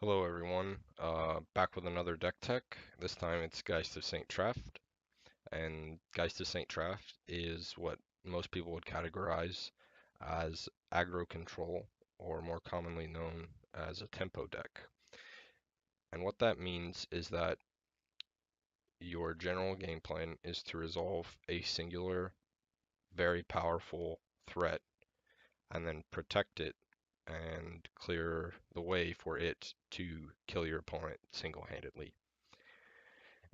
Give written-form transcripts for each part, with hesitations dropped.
Hello everyone, back with another deck tech. This time it's Geist of Saint Traft, and Geist of Saint Traft is what most people would categorize as aggro control, or more commonly known as a tempo deck. And what that means is that your general game plan is to resolve a singular, very powerful threat, and then protect it and clear the way for it to kill your opponent single-handedly.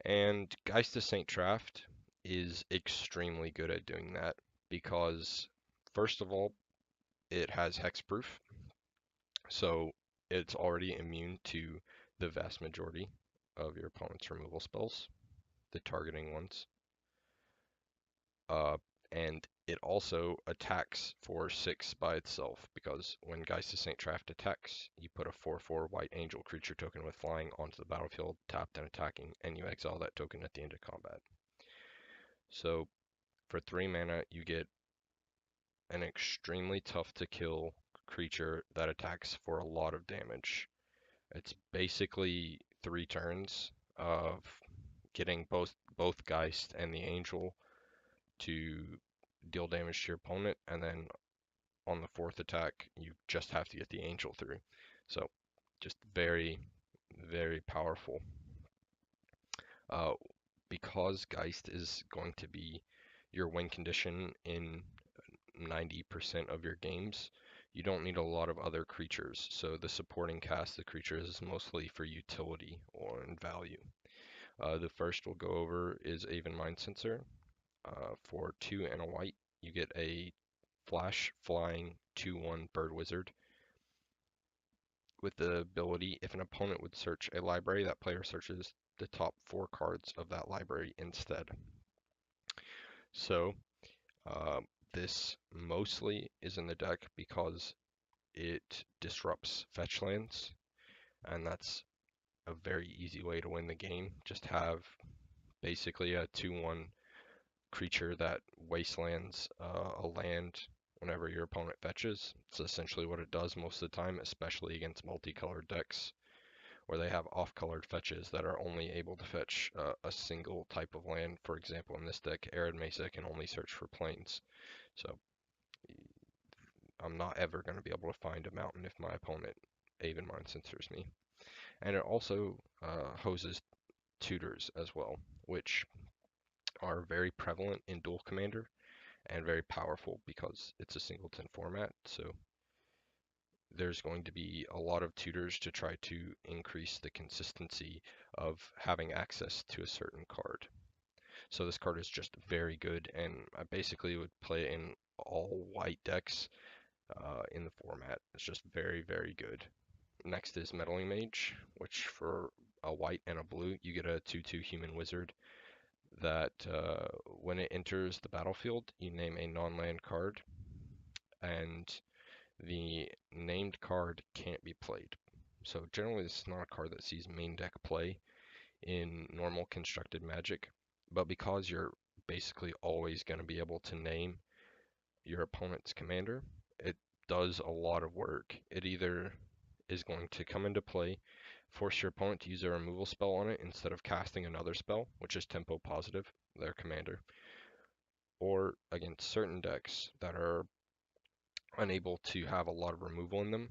And Geist of Saint Traft is extremely good at doing that because, first of all, it has hexproof, so it's already immune to the vast majority of your opponent's removal spells, the targeting ones. Uh, and it also attacks for 6 by itself because when Geist of Saint Traft attacks, you put a 4/4 white angel creature token with flying onto the battlefield, tapped and attacking, and you exile that token at the end of combat. So for 3 mana, you get an extremely tough to kill creature that attacks for a lot of damage. It's basically 3 turns of getting both Geist and the Angel to deal damage to your opponent, and then on the 4th attack, you just have to get the Angel through. So just very, very powerful. Uh, because Geist is going to be your win condition in 90% of your games, you don't need a lot of other creatures. So the supporting cast of creatures is mostly for utility or in value. The first we'll go over is Aven Mind Sensor. For 2 and a white, you get a flash flying 2/1 bird wizard with the ability, if an opponent would search a library, that player searches the top 4 cards of that library instead. So uh, this mostly is in the deck because it disrupts fetch lands, and that's a very easy way to win the game. Just have basically a 2/1 creature that wastelands a land whenever your opponent fetches. It's essentially what it does most of the time, especially against multicolored decks where they have off-colored fetches that are only able to fetch a single type of land. For example, in this deck, Arid Mesa can only search for plains. So I'm not ever going to be able to find a mountain if my opponent Aven Mind Sensors me. And it also hoses tutors as well, which are very prevalent in Duel Commander and very powerful because it's a singleton format. So there's going to be a lot of tutors to try to increase the consistency of having access to a certain card. So this card is just very good, and I basically would play in all white decks in the format. It's just very, very good. Next is Meddling Mage, which for a white and a blue, you get a 2/2 human wizard that when it enters the battlefield, you name a non-land card, and the named card can't be played. So generally this is not a card that sees main deck play in normal constructed Magic, but because you're basically always going to be able to name your opponent's commander, it does a lot of work. It either is going to come into play, force your opponent to use a removal spell on it instead of casting another spell, which is tempo positive, their commander, or against certain decks that are unable to have a lot of removal in them.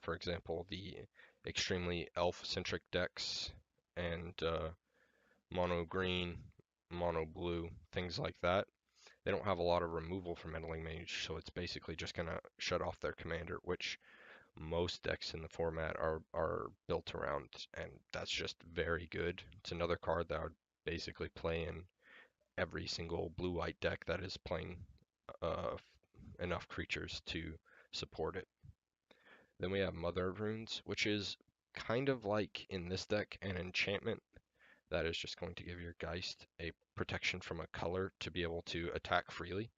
For example, the extremely elf-centric decks and mono green, mono blue, things like that. They don't have a lot of removal from Meddling Mage, so it's basically just going to shut off their commander, which most decks in the format are built around, and that's just very good. It's another card that I would basically play in every single blue-white deck that is playing uh, enough creatures to support it. Then we have Mother of Runes, which is kind of like in this deck an enchantment that is just going to give your Geist a protection from a color to be able to attack freely.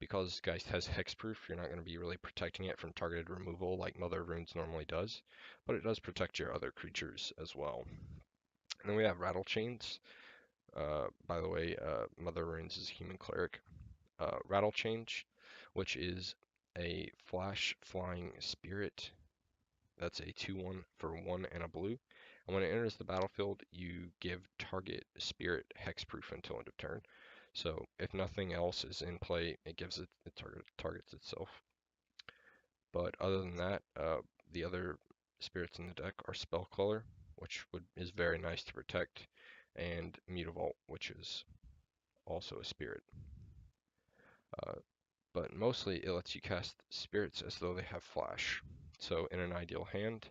Because Geist has hexproof, you're not going to be really protecting it from targeted removal like Mother of Runes normally does, but it does protect your other creatures as well. And then we have Rattle Chains. By the way, Mother of Runes is a human cleric. Rattle Change, which is a flash flying spirit That's a 2/1 for 1 and a blue. And when it enters the battlefield, you give target spirit hexproof until end of turn. So if nothing else is in play, it gives it targets itself. But other than that, the other spirits in the deck are Spell Queller, which is very nice to protect, and Mutavault, which is also a spirit. Uh, but mostly it lets you cast spirits as though they have flash. So in an ideal hand,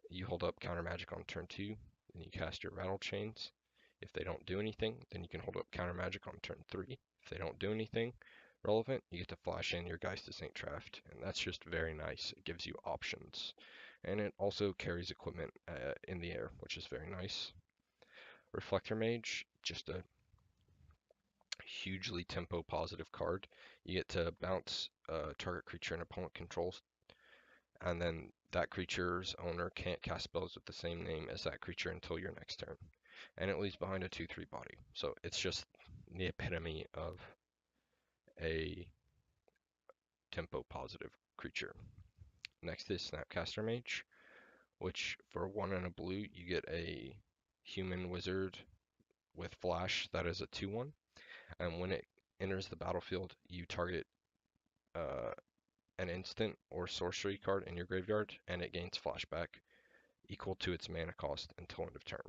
you hold up counter magic on turn 2, then you cast your rattle chains. If they don't do anything, then you can hold up counter magic on turn 3. If they don't do anything relevant, you get to flash in your Geist of Saint Traft, and that's just very nice. It gives you options, and it also carries equipment in the air, which is very nice. Reflector Mage, just a hugely tempo positive card. You get to bounce a target creature an opponent controls, and then that creature's owner can't cast spells with the same name as that creature until your next turn. And it leaves behind a 2/3 body. So it's just the epitome of a tempo positive creature. Next is Snapcaster Mage, which for 1 and a blue, you get a human wizard with flash that is a 2/1. And when it enters the battlefield, you target uh, an instant or sorcery card in your graveyard, and it gains flashback equal to its mana cost until end of turn.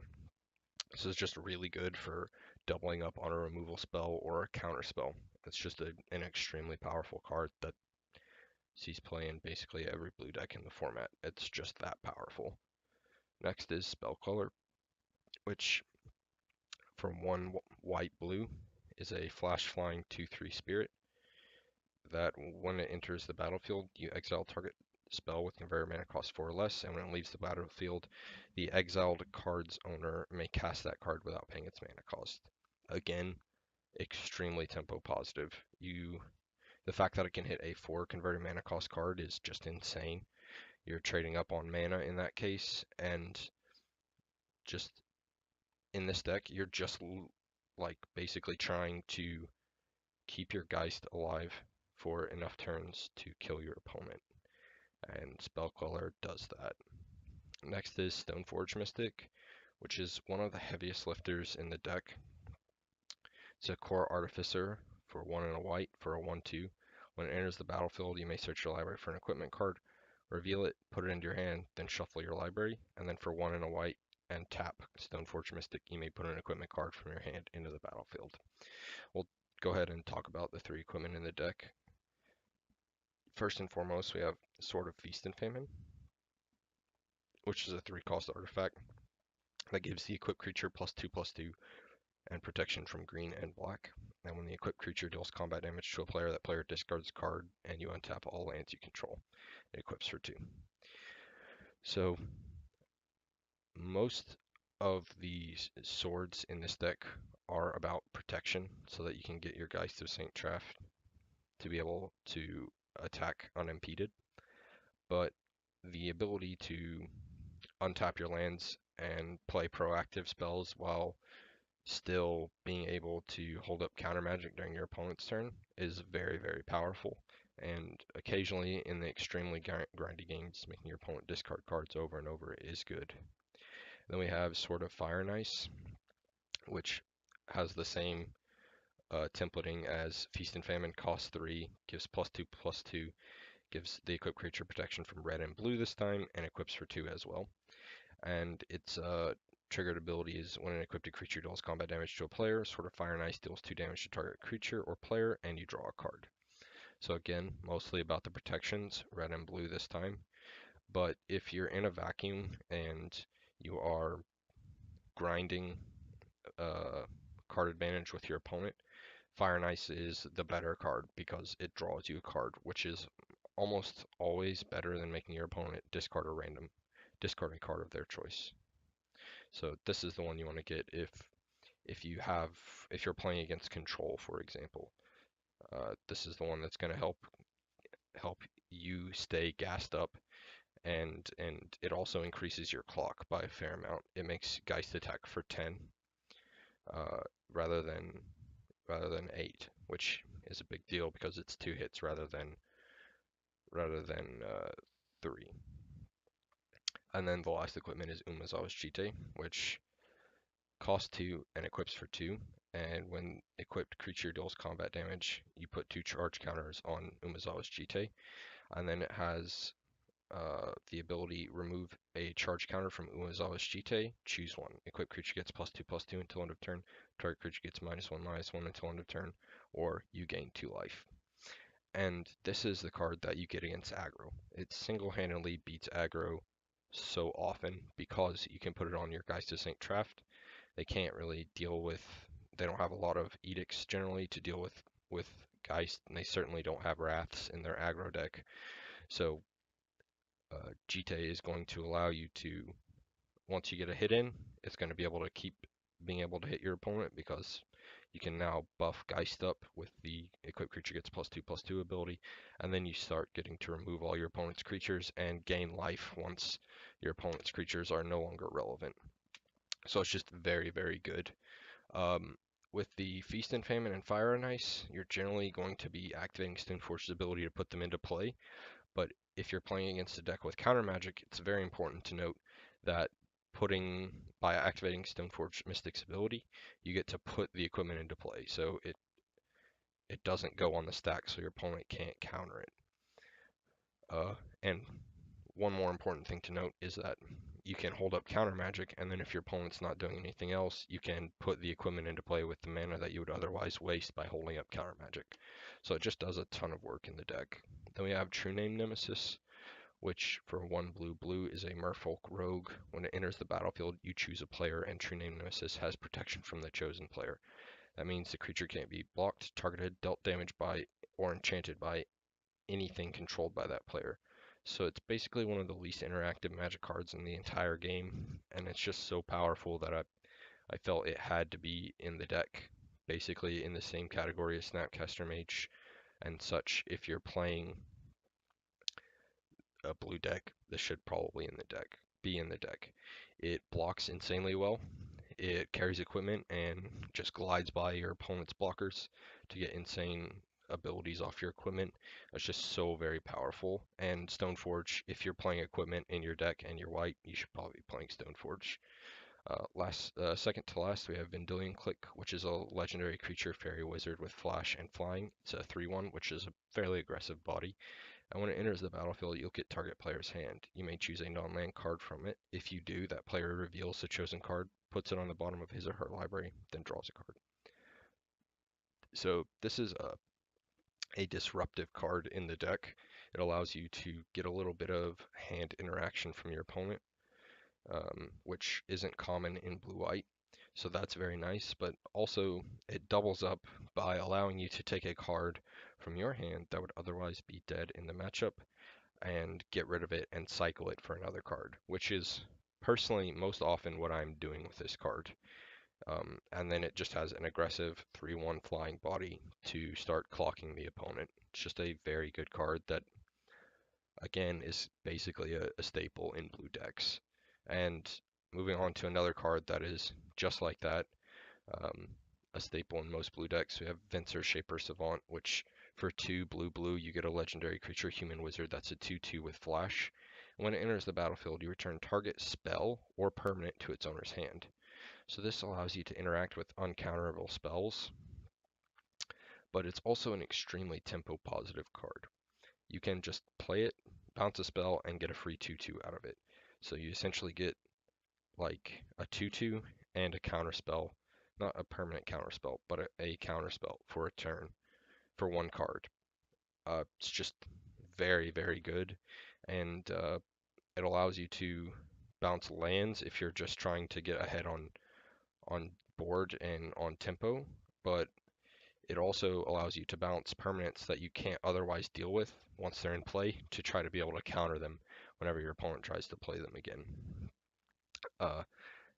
This is just really good for doubling up on a removal spell or a counter spell. It's just an extremely powerful card that sees play in basically every blue deck in the format. It's just that powerful. Next is Spell Queller, which from 1 white blue is a flash flying 2/3 spirit that when it enters the battlefield, you exile target spell with conveyor mana cost 4 or less, and when it leaves the battlefield, the exiled card's owner may cast that card without paying its mana cost. Again, extremely tempo positive. The fact that it can hit a 4 converted mana cost card is just insane. You're trading up on mana in that case, and just in this deck, you're just like basically trying to keep your Geist alive for enough turns to kill your opponent, and Spell Queller does that. Next is Stoneforge Mystic, which is one of the heaviest lifters in the deck. It's a core artificer for 1 and a white for a 1/2. When it enters the battlefield, you may search your library for an equipment card, reveal it, put it into your hand, then shuffle your library, and then for 1 and a white and tap Stoneforge Mystic, you may put an equipment card from your hand into the battlefield. We'll go ahead and talk about the 3 equipment in the deck. First and foremost, we have Sword of Feast and Famine, which is a 3-cost artifact that gives the equipped creature +2/+2 and protection from green and black. And when the equipped creature deals combat damage to a player, that player discards a card and you untap all lands you control. It equips for 2. So most of the swords in this deck are about protection so that you can get your Geist of Saint Traft to be able to attack unimpeded. But the ability to untap your lands and play proactive spells while still being able to hold up counter magic during your opponent's turn is very, very powerful. And occasionally in the extremely grindy games, making your opponent discard cards over and over is good. Then we have Sword of Fire and Ice, which has the same templating as Feast and Famine, cost 3, gives +2/+2, gives the equipped creature protection from red and blue this time, and equips for 2 as well. And its triggered ability is when an equipped creature deals combat damage to a player, Sword of Fire and Ice deals 2 damage to target creature or player, and you draw a card. So again, mostly about the protections, red and blue this time. But if you're in a vacuum and you are grinding card advantage with your opponent, Fire and Ice is the better card because it draws you a card, which is almost always better than making your opponent discard a card of their choice. So this is the one you want to get if you're playing against control, for example. This is the one that's going to help you stay gassed up, and it also increases your clock by a fair amount. It makes Geist attack for 10 uh, rather than 8, which is a big deal because it's 2 hits rather than 3. And then the last equipment is Umezawa's Chite, which costs 2 and equips for 2. And when equipped creature deals combat damage, you put 2 charge counters on Umezawa's Chite. And then it has the ability remove a charge counter from Umezawa's Chite, choose one. Equipped creature gets +2/+2 until end of turn. Target creature gets -1/-1 until end of turn, or you gain 2 life. And this is the card that you get against aggro. It single-handedly beats aggro so often because you can put it on your Geist of Saint Traft. They can't really deal with, they don't have a lot of edicts generally to deal with Geist, and they certainly don't have Wraths in their aggro deck. So Jite is going to allow you to, once you get a hit in, it's going to be able to keep being able to hit your opponent because you can now buff Geist up with the equipped creature gets +2/+2 ability, and then you start getting to remove all your opponent's creatures and gain life once your opponent's creatures are no longer relevant. So it's just very, very good. Um, with the Feast and Famine and Fire and Ice, you're generally going to be activating Stoneforge's ability to put them into play. But if you're playing against a deck with counter magic, it's very important to note that by activating Stoneforge Mystic's ability, you get to put the equipment into play. So it doesn't go on the stack, so your opponent can't counter it. And one more important thing to note is that you can hold up counter magic, and then if your opponent's not doing anything else, you can put the equipment into play with the mana that you would otherwise waste by holding up counter magic. So it just does a ton of work in the deck. Then we have True Name Nemesis, which for 1 blue is a Merfolk Rogue. When it enters the battlefield, you choose a player, and True Name Nemesis has protection from the chosen player. That means the creature can't be blocked, targeted, dealt damage by, or enchanted by anything controlled by that player. So it's basically one of the least interactive Magic cards in the entire game, and it's just so powerful that I felt it had to be in the deck, basically in the same category as Snapcaster Mage and such. If you're playing a blue deck, this should probably be in the deck. It blocks insanely well. It carries equipment and just glides by your opponent's blockers to get insane abilities off your equipment. It's just so very powerful. And Stoneforge, if you're playing equipment in your deck and you're white, you should probably be playing Stoneforge. Second to last, we have Vendilion Click, which is a legendary creature fairy wizard with flash and flying. It's a 3/1, which is a fairly aggressive body. And when it enters the battlefield, you'll get target player's hand. You may choose a non-land card from it. If you do, that player reveals the chosen card, puts it on the bottom of his or her library, then draws a card. So this is a disruptive card in the deck. It allows you to get a little bit of hand interaction from your opponent, which isn't common in blue-white. So that's very nice, but also it doubles up by allowing you to take a card from your hand that would otherwise be dead in the matchup and get rid of it and cycle it for another card, which is personally most often what I'm doing with this card. And then it just has an aggressive 3/1 flying body to start clocking the opponent. It's just a very good card that, again, is basically a staple in blue decks. And moving on to another card that is just like that, a staple in most blue decks, we have Venser Shaper Savant, which for 2 blue, you get a legendary creature, Human Wizard, that's a 2/2 with flash. When it enters the battlefield, you return target spell or permanent to its owner's hand. So this allows you to interact with uncounterable spells, but it's also an extremely tempo positive card. You can just play it, bounce a spell, and get a free 2/2 out of it. So you essentially get like a 2/2 and a counter spell, not a permanent counter spell, but a counter spell for a turn for 1 card. It's just very, very good, and it allows you to bounce lands if you're just trying to get ahead on board and on tempo, but it also allows you to bounce permanents that you can't otherwise deal with once they're in play to try to be able to counter them whenever your opponent tries to play them again.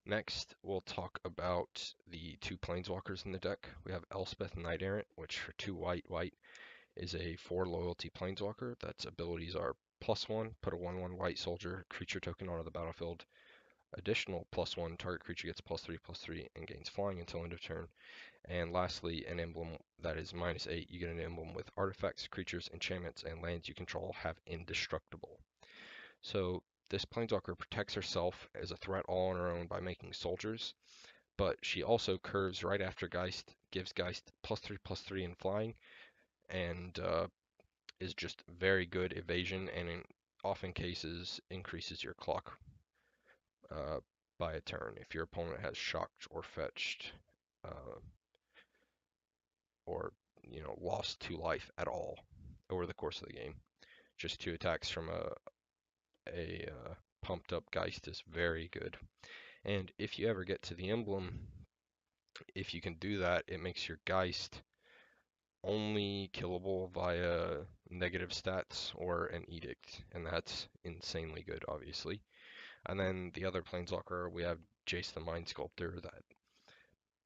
Next, we'll talk about the 2 planeswalkers in the deck. We have Elspeth Knight Errant, which for 2 white is a 4 loyalty planeswalker. That's abilities are +1, put a 1/1 white soldier creature token onto the battlefield. Additional +1, target creature gets +3/+3 and gains flying until end of turn. And lastly, an emblem that is -8. You get an emblem with artifacts, creatures, enchantments, and lands you control have indestructible. So This Planeswalker protects herself as a threat all on her own by making soldiers, but she also curves right after Geist, gives Geist +3/+3 in flying, and is just very good evasion, and in often cases increases your clock uh, by a turn if your opponent has shocked or fetched uh, or lost 2 life at all over the course of the game. Just 2 attacks from a pumped up Geist is very good. And if you ever get to the emblem, if you can do that, it makes your Geist only killable via negative stats or an edict, and that's insanely good, obviously. And then the other Planeswalker, we have Jace the Mind Sculptor, that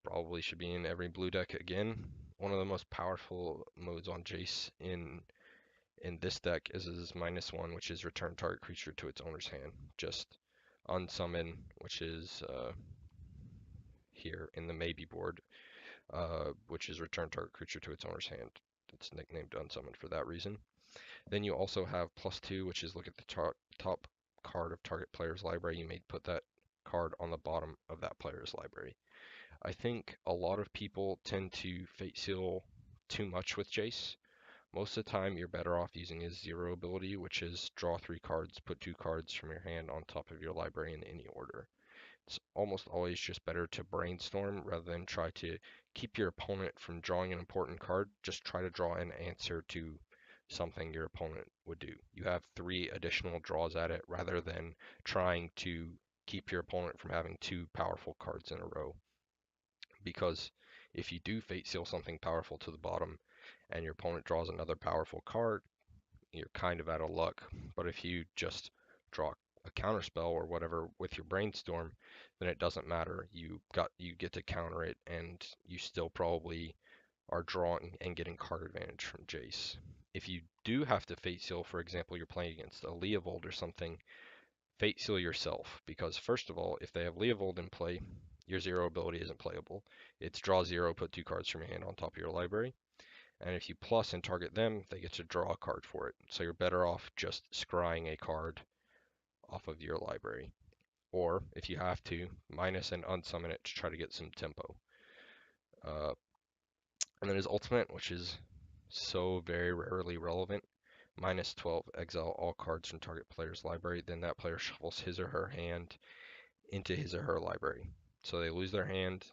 probably should be in every blue deck again. One of the most powerful modes on Jace in this deck is his -1, which is return target creature to its owner's hand. Just unsummon, which is here in the maybe board, which is return target creature to its owner's hand. It's nicknamed unsummon for that reason. Then you also have +2, which is look at the top card of target player's library. You may put that card on the bottom of that player's library. I think a lot of people tend to Fate Seal too much with Jace. Most of the time, you're better off using his 0 ability, which is draw 3 cards, put 2 cards from your hand on top of your library in any order. It's almost always just better to brainstorm rather than try to keep your opponent from drawing an important card. Just try to draw an answer to something your opponent would do. You have 3 additional draws at it rather than trying to keep your opponent from having 2 powerful cards in a row. Because if you do Fate Seal something powerful to the bottom and your opponent draws another powerful card, you're kind of out of luck. But if you just draw a counterspell or whatever with your brainstorm, then it doesn't matter. You get to counter it, and you still probably are drawing and getting card advantage from Jace. If you do have to Fate Seal, for example, you're playing against a Leovold or something, Fate Seal yourself, because first of all, if they have Leovold in play, your 0 ability isn't playable. It's draw 0, put 2 cards from your hand on top of your library. And if you plus and target them, they get to draw a card for it. So you're better off just scrying a card off of your library. Or, if you have to, minus and unsummon it to try to get some tempo. And then his ultimate, which is so very rarely relevant, -12, exile all cards from target player's library. Then that player shuffles his or her hand into his or her library. So they lose their hand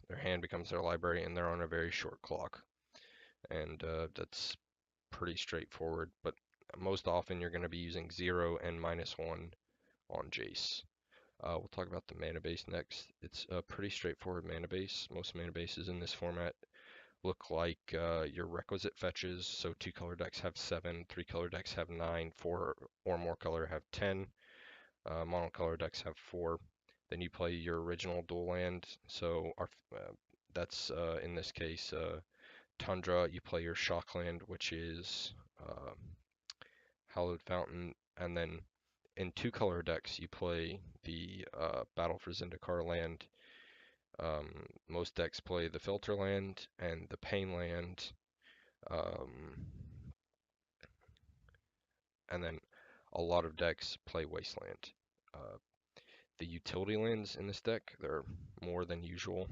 becomes their library, and they're on a very short clock. And that's pretty straightforward, but most often you're going to be using 0 and -1 on Jace. We'll talk about the mana base next. It's a pretty straightforward mana base. Most mana bases in this format look like your requisite fetches. So 2 color decks have 7, 3 color decks have 9, 4 or more color have 10, monocolor decks have 4. Then you play your original dual land. So that's in this case Tundra. You play your Shockland, which is Hallowed Fountain, and then in 2 color decks you play the Battle for Zendikar land. Most decks play the Filter land and the Pain land, and then a lot of decks play Wasteland. The utility lands in this deck, they're more than usual.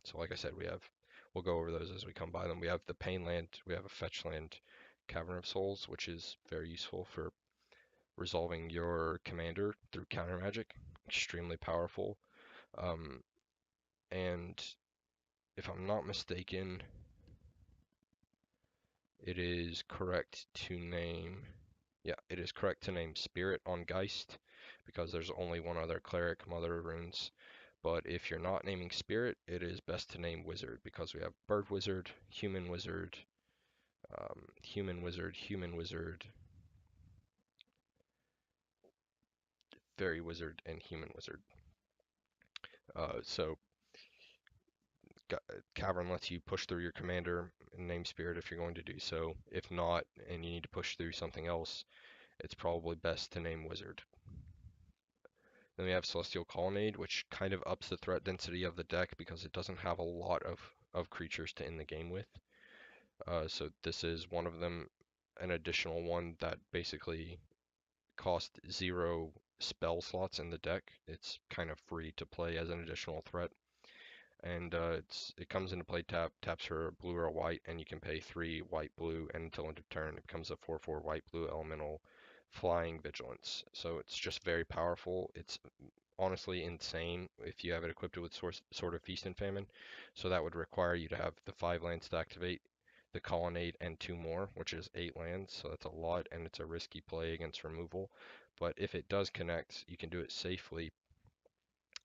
So like I said, we'll go over those as we come by them. We have the Pain land, we have a fetch land, Cavern of Souls, which is very useful for resolving your commander through counter magic. Extremely powerful. And if I'm not mistaken, it is correct to name, yeah, it is correct to name Spirit on Geist because there's only one other cleric, Mother of Runes. But if you're not naming Spirit, it is best to name Wizard because we have Bird Wizard, Human Wizard, Human Wizard, Human Wizard, Fairy Wizard, and Human Wizard. So Cavern lets you push through your commander and name Spirit if you're going to do so. If not, and you need to push through something else, it's probably best to name Wizard. Then we have Celestial Colonnade, which kind of ups the threat density of the deck because it doesn't have a lot of creatures to end the game with. So this is one of them, an additional one that basically cost 0 spell slots in the deck. It's kind of free to play as an additional threat, and it comes into play taps for a blue or a white, and you can pay 3 white blue, and until end of turn it becomes a 4/4 white blue elemental flying vigilance. So it's just very powerful. It's honestly insane if you have it equipped with Sword of Feast and Famine. So that would require you to have the 5 lands to activate, the Colonnade, and 2 more, which is 8 lands. So that's a lot, and it's a risky play against removal. But if it does connect, you can do it safely.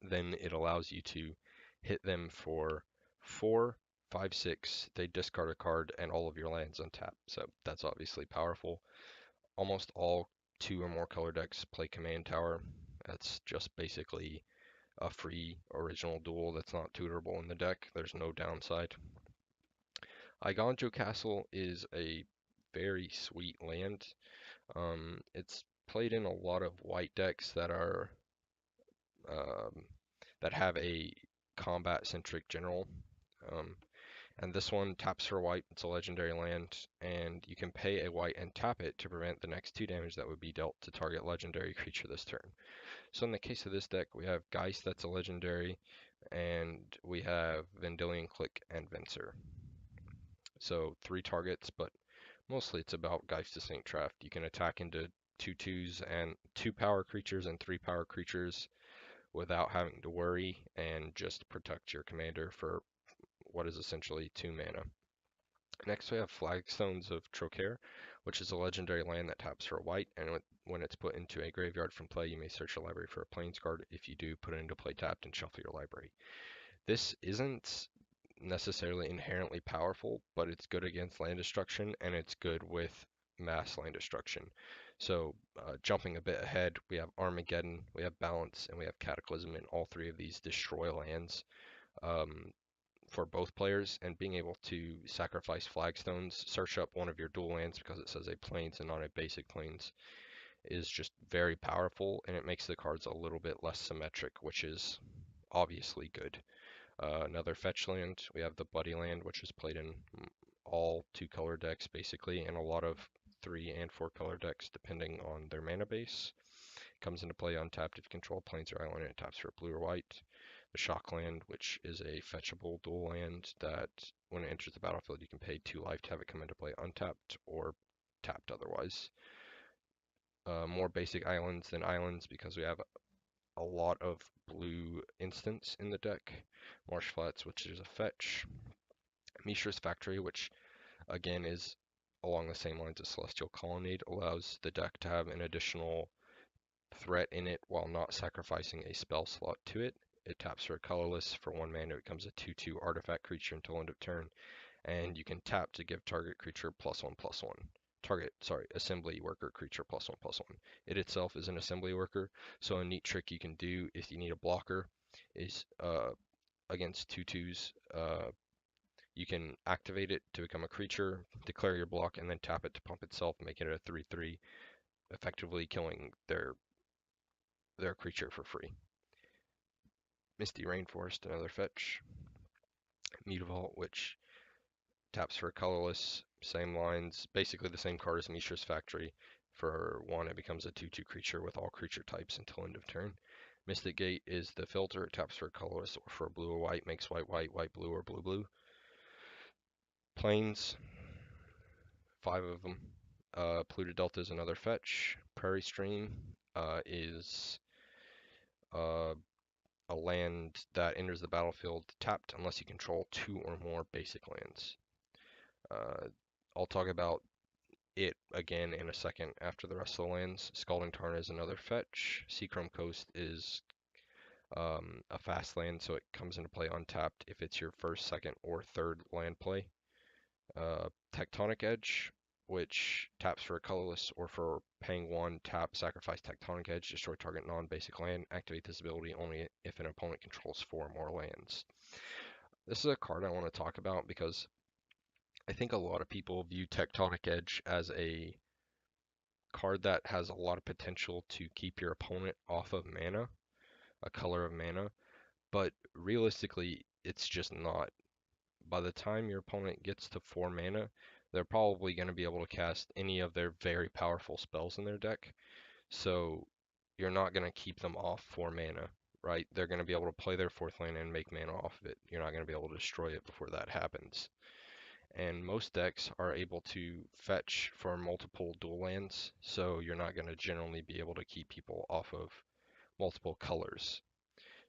Then it allows you to hit them for 4, 5, 6. They discard a card, and all of your lands untap. So that's obviously powerful. Almost all 2 or more color decks play Command Tower. That's just basically a free original duel that's not tutorable in the deck. There's no downside. Eiganjo Castle is a very sweet land. It's played in a lot of white decks um, that have a combat-centric general. Um, and this one taps for white. It's a legendary land, and you can pay a white and tap it to prevent the next 2 damage that would be dealt to target legendary creature this turn. So in the case of this deck, we have Geist, that's a legendary, and we have Vendilion Click and Venser. So 3 targets, but mostly it's about Geist of Saint Traft. You can attack into 2/2s and 2 power creatures and 3 power creatures without having to worry, and just protect your commander for what is essentially 2 mana. Next we have Flagstones of Trocaire, which is a legendary land that taps for a white, and when it's put into a graveyard from play, you may search your library for a plains card. If you do, put it into play tapped and shuffle your library. This isn't necessarily inherently powerful, but it's good against land destruction, and it's good with mass land destruction. So jumping a bit ahead, we have Armageddon, we have Balance, and we have Cataclysm, and all 3 of these destroy lands. For both players, and being able to sacrifice flagstones, search up one of your dual lands because it says a plains and not a basic plains, is just very powerful, and it makes the cards a little bit less symmetric, which is obviously good. Another fetch land, we have the Buddy land, which is played in all 2 color decks basically, and a lot of 3 and 4 color decks depending on their mana base. Comes into play untapped if you control plains or island, and it taps for blue or white. The Shockland, which is a fetchable dual land that when it enters the battlefield, you can pay 2 life to have it come into play untapped or tapped otherwise. More basic islands than islands because we have a lot of blue instants in the deck. Marsh Flats, which is a fetch. Mishra's Factory, which again is along the same lines as Celestial Colonnade, allows the deck to have an additional threat in it while not sacrificing a spell slot to it. It taps for a colorless for 1 mana. It becomes a 2/2 artifact creature until end of turn, and you can tap to give target creature +1/+1. Assembly worker creature +1/+1. It itself is an assembly worker, so a neat trick you can do if you need a blocker is against 2/2s. You can activate it to become a creature, declare your block, and then tap it to pump itself, making it a 3/3, effectively killing their creature for free. Misty Rainforest, another fetch. Mutavault, which taps for a colorless, same lines, basically the same card as Mishra's Factory. For 1, it becomes a 2/2 creature with all creature types until end of turn. Mystic Gate is the filter. It taps for a colorless or for a blue or white, makes white white, white blue, or blue blue. Plains, 5 of them. Polluted Delta is another fetch. Prairie Stream is a land that enters the battlefield tapped unless you control 2 or more basic lands. I'll talk about it again in a second after the rest of the lands. Scalding Tarn is another fetch. Seachrome Coast is a fast land, so it comes into play untapped if it's your first, second, or third land play. Tectonic Edge, which taps for a colorless or for paying 1, tap, sacrifice Tectonic Edge, destroy target non-basic land, activate this ability only if an opponent controls 4 or more lands. This is a card I want to talk about because I think a lot of people view Tectonic Edge as a card that has a lot of potential to keep your opponent off of mana, a color of mana, but realistically, it's just not. By the time your opponent gets to 4 mana, they're probably going to be able to cast any of their very powerful spells in their deck. So you're not going to keep them off 4 mana, right? They're going to be able to play their 4th land and make mana off of it. You're not going to be able to destroy it before that happens. And most decks are able to fetch for multiple dual lands, so you're not going to generally be able to keep people off of multiple colors.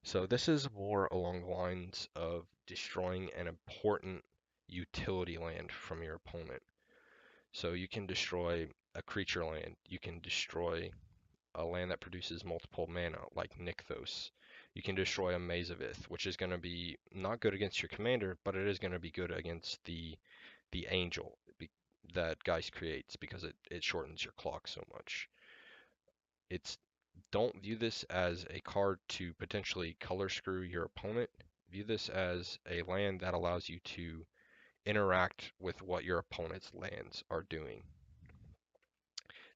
So this is more along the lines of destroying an important utility land from your opponent. So you can destroy a creature land, you can destroy a land that produces multiple mana, like Nykthos. You can destroy a Maze of Ith, which is going to be not good against your commander, but it is going to be good against the angel that Geist creates because it shortens your clock so much. It's Don't view this as a card to potentially color screw your opponent. View this as a land that allows you to interact with what your opponent's lands are doing.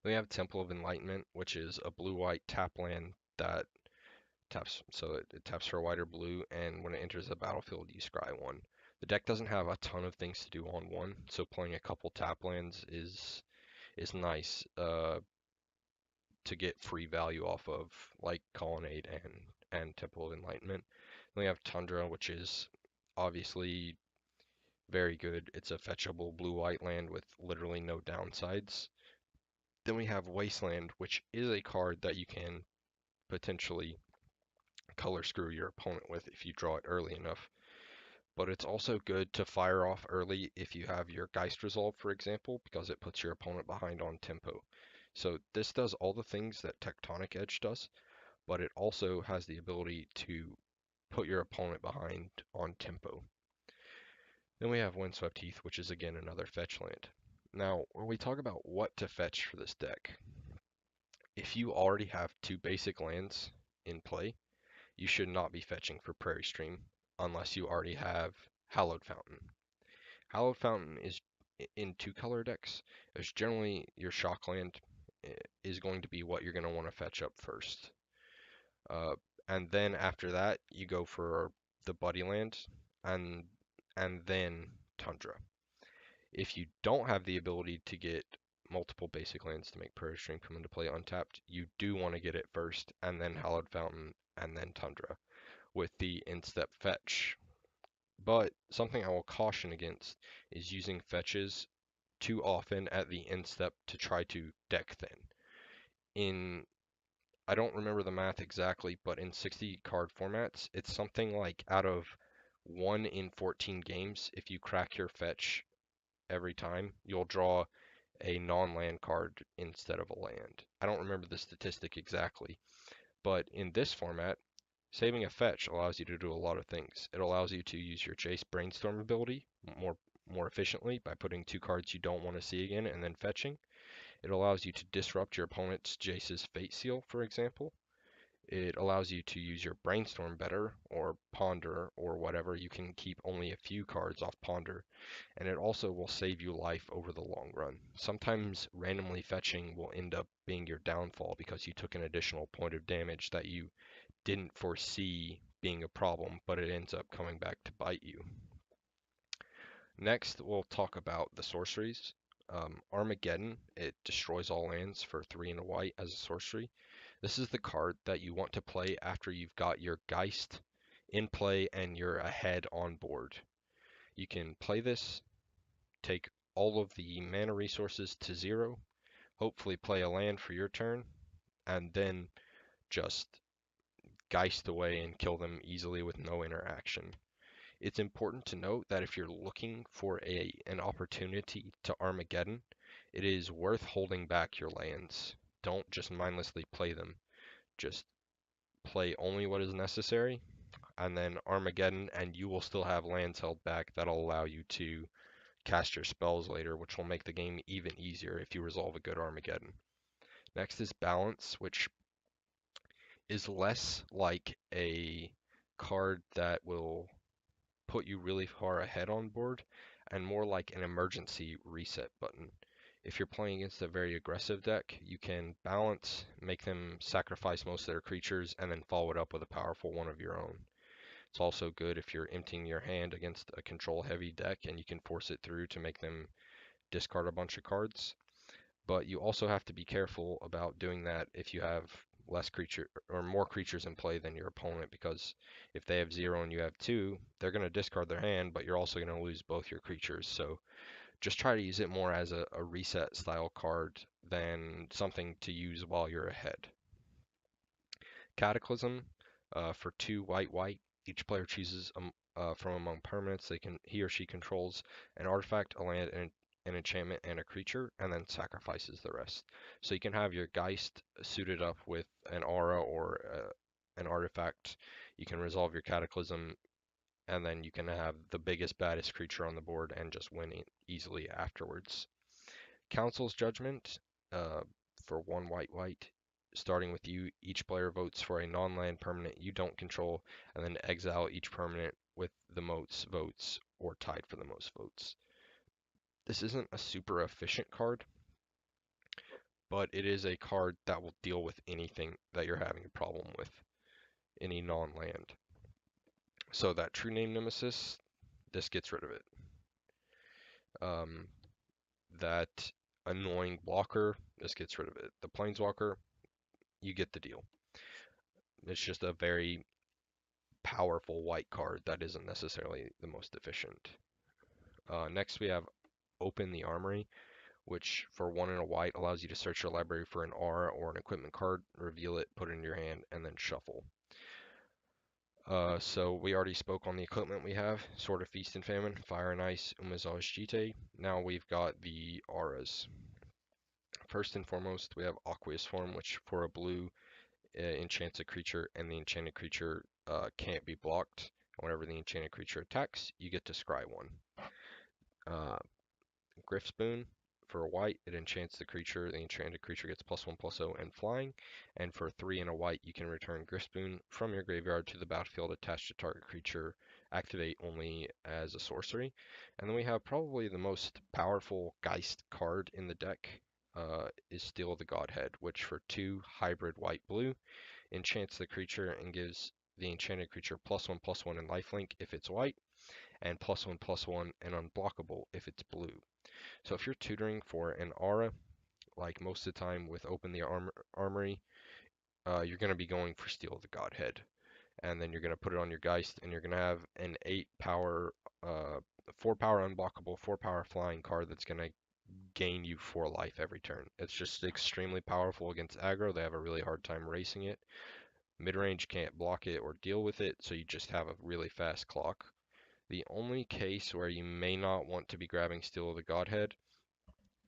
Then we have Temple of Enlightenment, which is a blue-white tap land that taps, so it taps for a white or blue, and when it enters the battlefield, you scry one. The deck doesn't have a ton of things to do on one, so playing a couple tap lands is nice to get free value off of, like Colonnade and Temple of Enlightenment. Then we have Tundra, which is obviously very good. It's a fetchable blue-white land with literally no downsides. Then we have Wasteland, which is a card that you can potentially color screw your opponent with if you draw it early enough. But it's also good to fire off early if you have your Geist Resolve, for example, because it puts your opponent behind on tempo. So this does all the things that Tectonic Edge does, but it also has the ability to put your opponent behind on tempo. Then we have Windswept Heath, which is again another fetch land. Now, when we talk about what to fetch for this deck, if you already have 2 basic lands in play, you should not be fetching for Prairie Stream unless you already have Hallowed Fountain. Hallowed Fountain is in 2-color decks. It's generally your shock land is going to be what you're going to want to fetch up first. Uh, and then after that, you go for the Buddy land and then Tundra. If you don't have the ability to get multiple basic lands to make Prairie Stream come into play untapped, you do want to get it first, and then Hallowed Fountain, and then Tundra, with the instep fetch. But something I will caution against is using fetches too often at the instep to try to deck thin. I don't remember the math exactly, but in 60 card formats, it's something like out of 1 in 14 games, if you crack your fetch every time, you'll draw a non-land card instead of a land. I don't remember the statistic exactly, but in this format, saving a fetch allows you to do a lot of things. It allows you to use your Jace Brainstorm ability more efficiently by putting 2 cards you don't want to see again and then fetching. It allows you to disrupt your opponent's Jace's Fate Seal, for example. It allows you to use your Brainstorm better, or Ponder, or whatever. You can keep only a few cards off Ponder, and it also will save you life over the long run. Sometimes randomly fetching will end up being your downfall because you took an additional point of damage that you didn't foresee being a problem, but it ends up coming back to bite you. Next, we'll talk about the sorceries. Armageddon, it destroys all lands for 3 and a white as a sorcery. This is the card that you want to play after you've got your Geist in play and you're ahead on board. You can play this, take all of the mana resources to 0, hopefully play a land for your turn, and then just Geist away and kill them easily with no interaction. It's important to note that if you're looking for an opportunity to Armageddon, it is worth holding back your lands. Don't just mindlessly play them. Just play only what is necessary, and then Armageddon, and you will still have lands held back that'll allow you to cast your spells later, which will make the game even easier if you resolve a good Armageddon. Next is Balance, which is less like a card that will put you really far ahead on board and more like an emergency reset button. If you're playing against a very aggressive deck, you can balance, make them sacrifice most of their creatures, and then follow it up with a powerful one of your own. It's also good if you're emptying your hand against a control heavy deck and you can force it through to make them discard a bunch of cards. But you also have to be careful about doing that if you have less creature or more creatures in play than your opponent, because if they have 0 and you have 2, they're going to discard their hand, but you're also going to lose both your creatures. So just try to use it more as a reset style card than something to use while you're ahead. Cataclysm, for 2 white white, each player chooses from among permanents he or she controls an artifact, a land, an enchantment, and a creature, and then sacrifices the rest. So you can have your Geist suited up with an aura or an artifact. You can resolve your Cataclysm, and then you can have the biggest, baddest creature on the board and just win easily afterwards. Council's Judgment, uh, for 1 white white. Starting with you, each player votes for a non-land permanent you don't control, and then exile each permanent with the most votes or tied for the most votes. This isn't a super efficient card, but it is a card that will deal with anything that you're having a problem with, any non-land. So that True Name Nemesis, this gets rid of it. That annoying blocker, this gets rid of it. The Planeswalker, you get the deal. It's just a very powerful white card that isn't necessarily the most efficient. Next we have Open the Armory, which for 1 and a white allows you to search your library for an aura or an equipment card, reveal it, put it in your hand, and then shuffle. So we already spoke on the equipment we have, Sword of Feast and Famine, Fire and Ice, Umazaj Jite. Now we've got the auras. First and foremost, we have Aqueous Form, which for a blue enchants a creature, and the enchanted creature can't be blocked. Whenever the enchanted creature attacks, you get to scry 1. Griff's Boon, for a white, it enchants the creature. The enchanted creature gets +1/+0 and flying. And for 3 and a white, you can return Griff's Boon from your graveyard to the battlefield attached to target creature. Activate only as a sorcery. And then we have probably the most powerful Geist card in the deck, is Steel of the Godhead, which for 2 hybrid white-blue enchants the creature and gives the enchanted creature +1/+1 and lifelink if it's white, and +1/+1 and unblockable if it's blue. So if you're tutoring for an aura, like most of the time with Open the Armory, you're going to be going for Steel of the Godhead. And then you're going to put it on your Geist, and you're going to have an 8 power, 4 power unblockable, 4 power flying card that's going to gain you 4 life every turn. It's just extremely powerful against aggro. They have a really hard time racing it. Midrange can't block it or deal with it, so you just have a really fast clock. The only case where you may not want to be grabbing Steel of the Godhead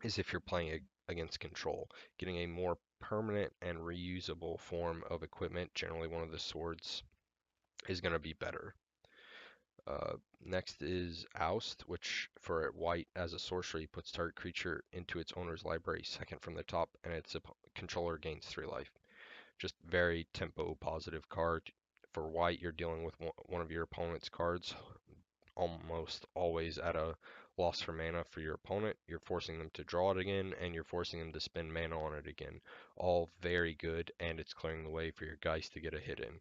is if you're playing against control. Getting a more permanent and reusable form of equipment, generally one of the swords, is going to be better. Next is Oust, which for white as a sorcery puts target creature into its owner's library second from the top, and its controller gains 3 life. Just very tempo positive card. For white, you're dealing with one of your opponent's cards, almost always at a loss for mana for your opponent. You're forcing them to draw it again, and you're forcing them to spend mana on it again. All very good, and it's clearing the way for your Geist to get a hit in.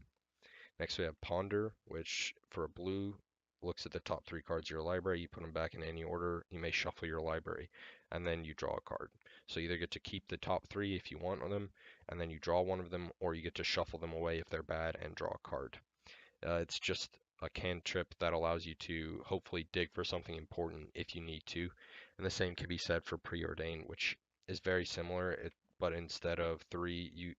Next we have Ponder, which for a blue looks at the top 3 cards of your library. You put them back in any order. You may shuffle your library, and then you draw a card. So you either get to keep the top 3 if you want them, and then you draw one of them, or you get to shuffle them away if they're bad and draw a card. It's just a cantrip that allows you to hopefully dig for something important if you need to. And the same can be said for Preordain, which is very similar, but instead of 3, you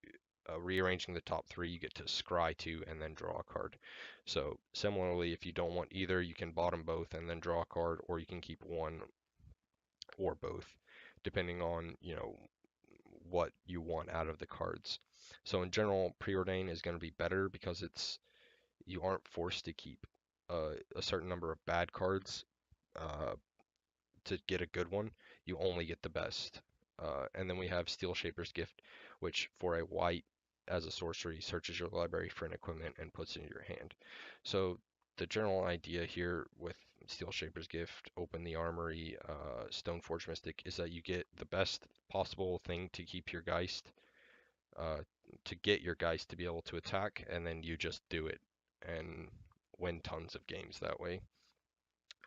rearranging the top 3, you get to scry 2 and then draw a card. So similarly, if you don't want either, you can bottom both and then draw a card, or you can keep one or both, depending on, what you want out of the cards. So in general, Preordain is going to be better because you aren't forced to keep a certain number of bad cards uh, to get a good one. You only get the best. And then we have Steel Shaper's Gift, which for a white as a sorcery searches your library for an equipment and puts it in your hand. So the general idea here with Steel Shaper's Gift, Open the Armory, Stoneforge Mystic is that you get the best possible thing to keep your Geist, to get your Geist to be able to attack, and then you just do it and win tons of games that way.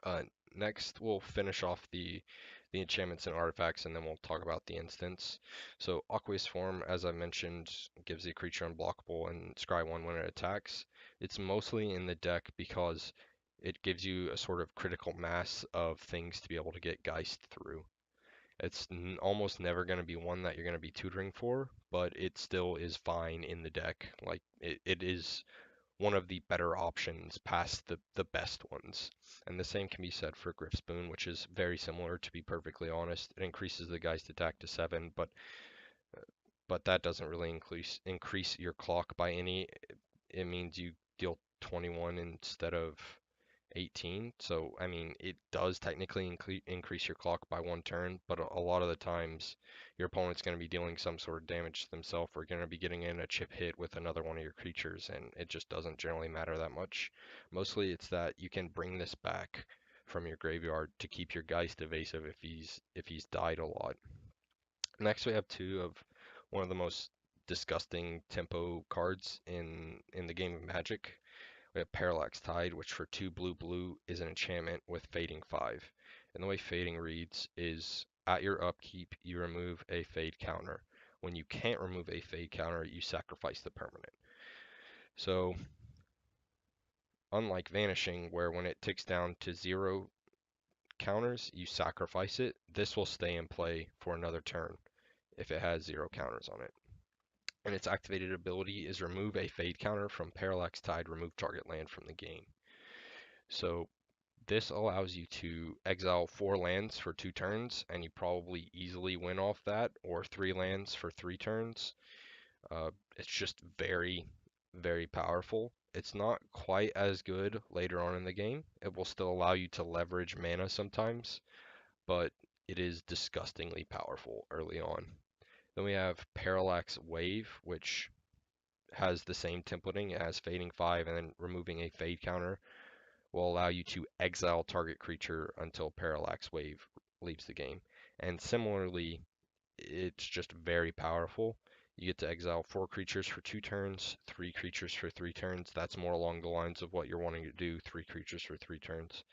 Uh, Next, we'll finish off the the enchantments and artifacts, and then we'll talk about the instants. So Aqueous Form, as I mentioned, gives the creature unblockable and scry 1 when it attacks. It's mostly in the deck because it gives you a sort of critical mass of things to be able to get Geist through. It's almost never going to be one that you're going to be tutoring for, but it still is fine in the deck. Like it is one of the better options past the best ones. And the same can be said for Griff Spoon, which is very similar, to be perfectly honest. It increases the Geist attack to 7, but that doesn't really increase your clock by any. It means you deal 21 instead of 18. So, I mean, it does technically increase your clock by 1 turn, but a lot of the times your opponent's going to be dealing some sort of damage to themselves or going to be getting in a chip hit with another one of your creatures, and it just doesn't generally matter that much. Mostly it's that you can bring this back from your graveyard to keep your Geist evasive if he's died a lot. Next, we have two of one of the most disgusting tempo cards in the game of Magic. We have Parallax Tide, which for 2 blue blue is an enchantment with Fading 5. And the way Fading reads is at your upkeep, you remove a Fade counter. When you can't remove a Fade counter, you sacrifice the permanent. So, unlike Vanishing, where when it ticks down to 0 counters, you sacrifice it, this will stay in play for another turn if it has 0 counters on it. And its activated ability is remove a Fade counter from Parallax Tide, remove target land from the game. So this allows you to exile 4 lands for 2 turns, and you probably easily win off that, or 3 lands for 3 turns. It's just very, very powerful. It's not quite as good later on in the game. It will still allow you to leverage mana sometimes, but it is disgustingly powerful early on. Then we have Parallax Wave, which has the same templating as Fading 5 and then removing a Fade counter will allow you to exile target creature until Parallax Wave leaves the game. And similarly, it's just very powerful. You get to exile 4 creatures for 2 turns, 3 creatures for 3 turns. That's more along the lines of what you're wanting to do, 3 creatures for 3 turns.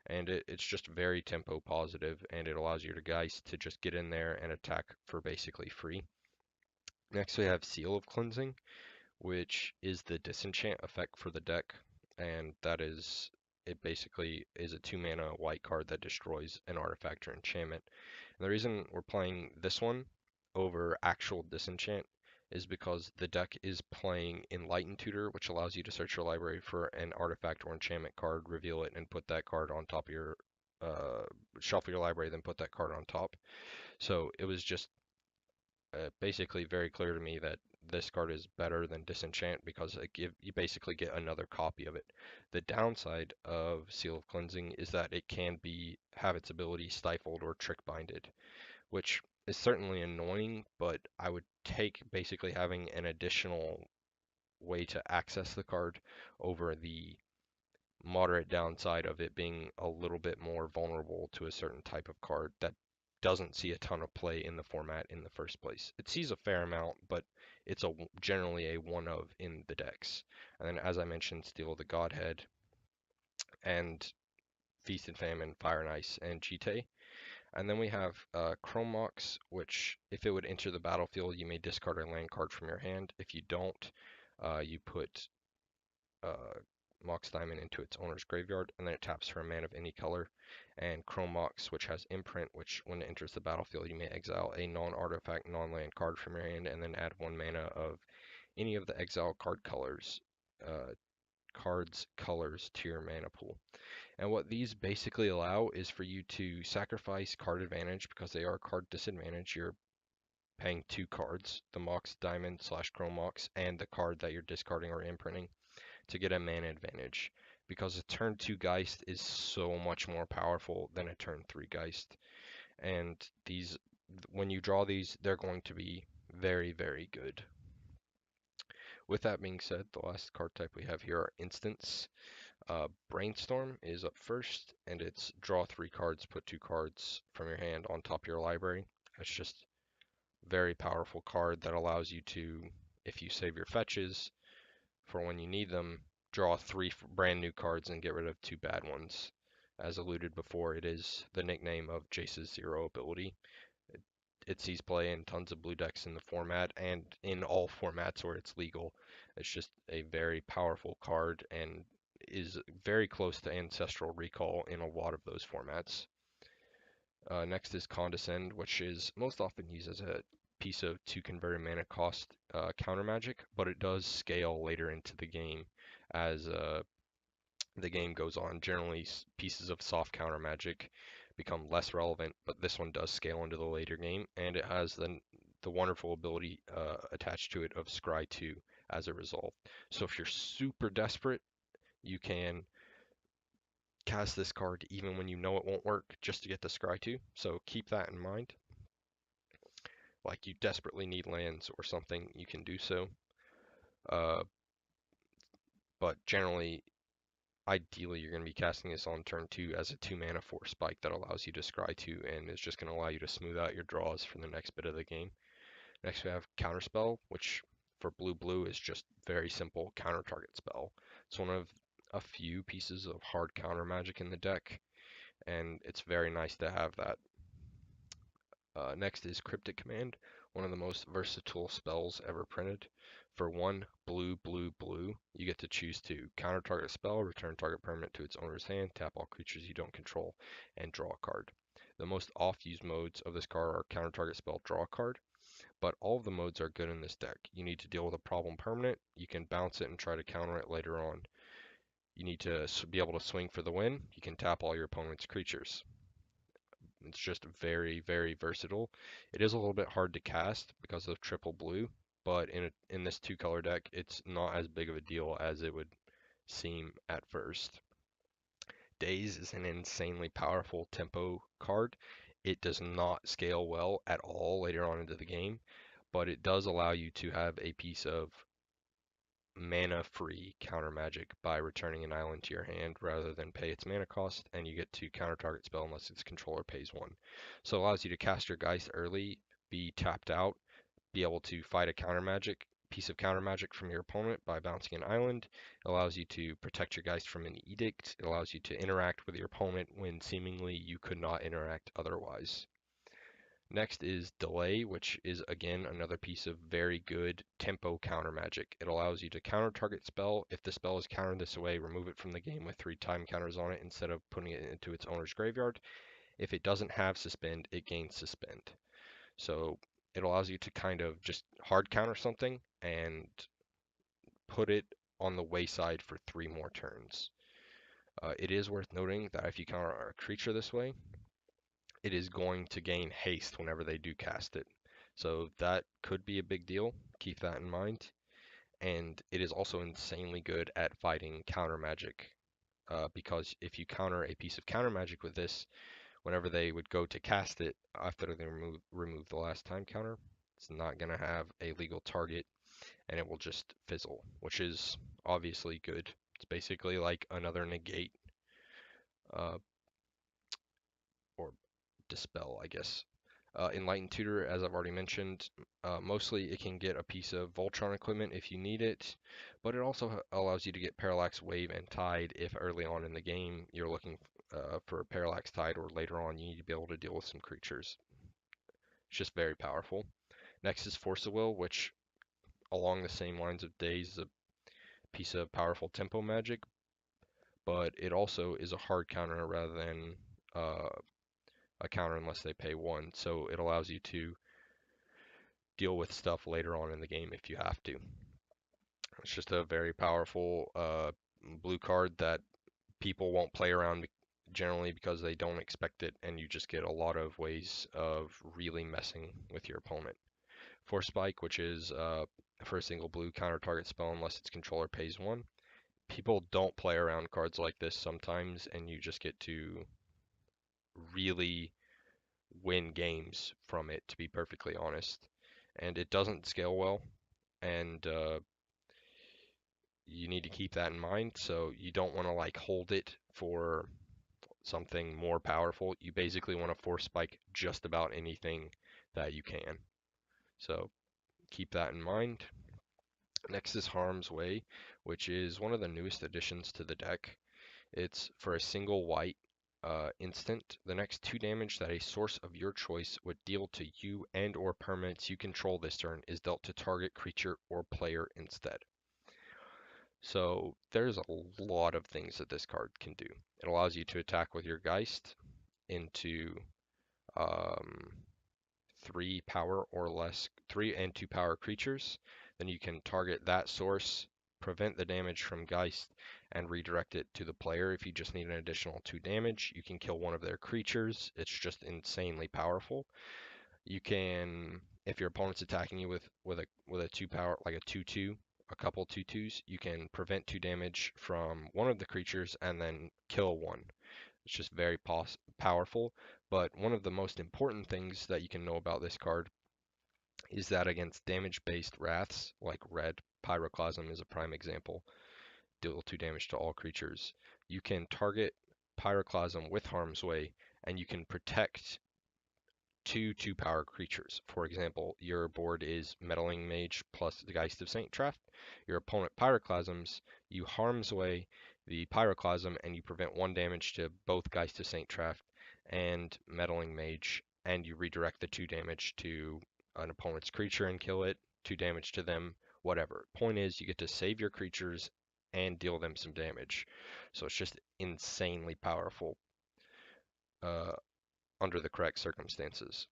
And it's just very tempo positive, and it allows your Geist to just get in there and attack for basically free. Next we have Seal of Cleansing, which is the disenchant effect for the deck, and that is, it basically is a 2 mana white card that destroys an artifact or enchantment. And the reason we're playing this one over actual disenchant is because the deck is playing Enlightened Tutor, which allows you to search your library for an artifact or enchantment card, reveal it, and put that card on top of your shuffle your library, then put that card on top. So it was just basically very clear to me that this card is better than Disenchant because you basically get another copy of it. The downside of Seal of Cleansing is that it can have its ability stifled or trick binded, which is certainly annoying, but I would take basically having an additional way to access the card over the moderate downside of it being a little bit more vulnerable to a certain type of card that doesn't see a ton of play in the format in the first place. It sees a fair amount, but it's generally a one of in the decks. And then, as I mentioned, Steel of the Godhead and Feast and Famine, Fire and Ice, and Chite. And then we have Chrome Mox, which if it would enter the battlefield, you may discard a land card from your hand. If you don't, you put Mox Diamond into its owner's graveyard, and then it taps for a mana of any color. And Chrome Mox, which has Imprint, which when it enters the battlefield, you may exile a non-artifact, non-land card from your hand, and then add 1 mana of any of the exile cards colors to your mana pool. And what these basically allow is for you to sacrifice card advantage because they are card disadvantage. You're paying 2 cards, the Mox Diamond / Chrome Mox, and the card that you're discarding or imprinting, to get a mana advantage, because a turn 2 Geist is so much more powerful than a turn 3 Geist. And these, when you draw these, they're going to be very, very good. With that being said, the last card type we have here are instants. Brainstorm is up first, and it's draw 3 cards, put 2 cards from your hand on top of your library. It's just very powerful card that allows you to, if you save your fetches for when you need them, draw 3 brand new cards and get rid of 2 bad ones. As alluded before, it is the nickname of Jace's zero ability. It sees play in tons of blue decks in the format and in all formats where it's legal. It's just a very powerful card and is very close to Ancestral Recall in a lot of those formats. Next is Condescend, which is most often used as a piece of 2 converted mana cost counter magic, but it does scale later into the game as the game goes on. Generally, pieces of soft counter magic become less relevant, but this one does scale into the later game, and it has the wonderful ability attached to it of Scry 2 as a result. So if you're super desperate, you can cast this card even when you know it won't work just to get the Scry 2. So keep that in mind. Like you desperately need lands or something, you can do so. Uh, but generally, ideally, you're going to be casting this on turn 2 as a 2 mana force spike that allows you to scry 2 and is just going to allow you to smooth out your draws for the next bit of the game. Next, we have Counterspell, which for blue is just very simple counter target spell. It's one of a few pieces of hard counter magic in the deck, and it's very nice to have that. Next is Cryptic Command, one of the most versatile spells ever printed. For 1 blue, you get to choose to counter target spell, return target permanent to its owner's hand, tap all creatures you don't control, and draw a card. The most oft-used modes of this card are counter target spell, draw a card, but all of the modes are good in this deck. You need to deal with a problem permanent, you can bounce it and try to counter it later on. You need to be able to swing for the win, you can tap all your opponent's creatures. It's just very versatile. It is a little bit hard to cast because of triple blue, but in this 2-color deck, it's not as big of a deal as it would seem at first. Daze is an insanely powerful tempo card. It does not scale well at all later on into the game, but it does allow you to have a piece of mana-free counter magic by returning an island to your hand rather than pay its mana cost, and you get to counter target spell unless its controller pays 1. So it allows you to cast your Geist early, be tapped out, be able to fight a piece of counter magic from your opponent by bouncing an island. It allows you to protect your Geist from an edict. It allows you to interact with your opponent when seemingly you could not interact otherwise. Next is Delay, which is again another piece of very good tempo counter magic. It allows you to counter target spell. If the spell is countered this way, remove it from the game with 3 time counters on it instead of putting it into its owner's graveyard. If it doesn't have Suspend, it gains Suspend. So it allows you to kind of just hard counter something and put it on the wayside for 3 more turns. It is worth noting that if you counter a creature this way, it is going to gain haste whenever they do cast it. So that could be a big deal. Keep that in mind. And it is also insanely good at fighting counter magic. Because if you counter a piece of counter magic with this, whenever they would go to cast it after they remove the last time counter, it's not going to have a legal target and it will just fizzle, which is obviously good. It's basically like another negate uh, or dispel, I guess. Enlightened Tutor, as I've already mentioned, mostly it can get a piece of Voltron equipment if you need it, but it also allows you to get Parallax Wave and Tide if early on in the game you're looking for Parallax Tide, or later on you need to be able to deal with some creatures. It's just very powerful. Next is Force of Will, which along the same lines of Daze is a piece of powerful tempo magic, but it also is a hard counter rather than a counter unless they pay 1, so it allows you to deal with stuff later on in the game if you have to. It's just a very powerful blue card that people won't play around generally because they don't expect it, and you just get a lot of ways of really messing with your opponent. Force Spike, which is for a single blue counter target spell unless its controller pays 1. People don't play around cards like this sometimes, and you just get to really win games from it, to be perfectly honest. And it doesn't scale well, and you need to keep that in mind. So you don't want to like hold it for something more powerful. You basically want to force spike just about anything that you can. So keep that in mind. Next is Harm's Way, which is one of the newest additions to the deck. It's for a single white. instant. The next 2 damage that a source of your choice would deal to you and or permanents you control this turn is dealt to target creature or player instead. So there's a lot of things that this card can do. It allows you to attack with your Geist into um, 3 power or less, 3 and 2 power creatures. Then you can target that source, prevent the damage from Geist, and redirect it to the player. If you just need an additional 2 damage, you can kill one of their creatures. It's just insanely powerful. You can, if your opponent's attacking you with a 2 power, like a 2/2, a couple 2/2s, you can prevent 2 damage from one of the creatures and then kill one. It's just very powerful. But one of the most important things that you can know about this card is that against damage-based wraths, like red, Pyroclasm is a prime example, deal 2 damage to all creatures. You can target Pyroclasm with Harm's Way, and you can protect 2 2-power creatures. For example, your board is Meddling Mage plus the Geist of Saint Traft. Your opponent Pyroclasms, you Harm's Way the Pyroclasm, and you prevent 1 damage to both Geist of Saint Traft and Meddling Mage, and you redirect the 2 damage to an opponent's creature and kill it, 2 damage to them, whatever. Point is, you get to save your creatures and deal them some damage. So it's just insanely powerful uh, under the correct circumstances.